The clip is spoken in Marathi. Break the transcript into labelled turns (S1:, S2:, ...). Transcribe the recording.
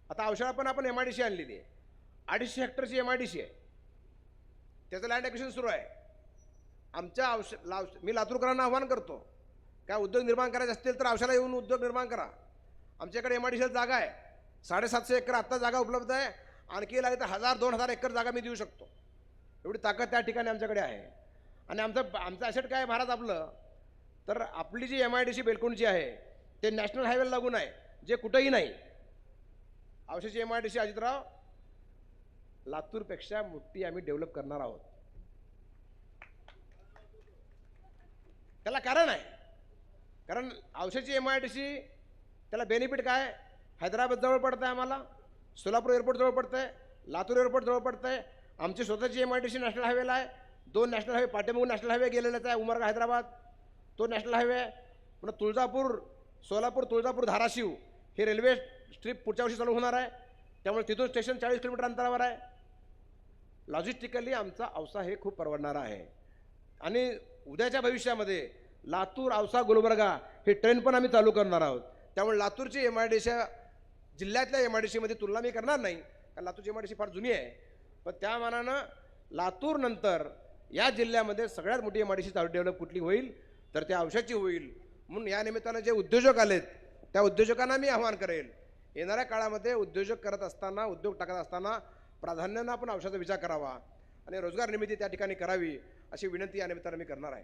S1: आता औषधा पण आपण MIDC आणलेली आहे, 250 हेक्टरची MIDC आहे, त्याचं लँड ॲक्विजिशन सुरू आहे. आमच्या मी लातूरकरांना आव्हान करतो, काय उद्योग निर्माण करायचे असतील तर औषधाला येऊन उद्योग निर्माण करा. आमच्याकडे MIDC जागा आहे, 750 एकर आत्ता जागा उपलब्ध आहे. आणखी लागली तर 1000-2000 एकर जागा मी देऊ शकतो, एवढी ताकद त्या ठिकाणी आमच्याकडे आहे. आणि आमचं ॲसेट काय आहे महाराज आपलं, तर आपली जी MIDC बेलकुंडची आहे ते नॅशनल हायवेला लागून आहे, जे कुठंही नाही. औषधाची MIDC अजितराव लातूरपेक्षा मोठी आम्ही डेव्हलप करणार आहोत. त्याला कारण आहे, कारण औषधाची MIDC त्याला बेनिफिट काय, हैदराबाद जवळ पडतं आहे, आम्हाला सोलापूर एअरपोर्ट जवळ पडतं आहे, लातूर एअरपोर्ट जवळ पडतं आहे. आमची स्वतःची MIDC नॅशनल हायवेला आहे, 2 नॅशनल हायवे, पाटेमुग नॅशनल हायवे गेलेलाच आहे, उमरगा हैदराबाद तो नॅशनल हायवे आहे. पुन्हा तुळजापूर, सोलापूर, तुळजापूर, धाराशिव हे रेल्वे स्ट्रिप पुढच्या वर्षी चालू होणार आहे, त्यामुळे तिथून स्टेशन 40 किलोमीटर अंतरावर आहे. लॉजिस्टिकली आमचा औसा हे खूप परवडणारा आहे. आणि उद्याच्या भविष्यामध्ये लातूर, औसा, गुलबर्गा हे ट्रेन पण आम्ही चालू करणार आहोत. त्यामुळे लातूरची MIDC जिल्ह्यातल्या MIDC मध्ये तुलना मी करणार नाही, कारण लातूरची MIDC फार जुनी आहे. पण त्या मानानं लातूर नंतर या जिल्ह्यामध्ये सगळ्यात मोठी MIDC चालू डेव्हलप कुठली होईल तर त्या औषधाची होईल. म्हणून या निमित्तानं जे उद्योजक आलेत त्या उद्योजकांना मी आवाहन करेल, येणाऱ्या काळामध्ये उद्योजक करत असताना, उद्योग टाकत असताना प्राधान्यानं आपण औषधाचा विचार करावा आणि रोजगार निर्मिती त्या ठिकाणी करावी, अशी विनंती या निमित्तानं मी करणार आहे.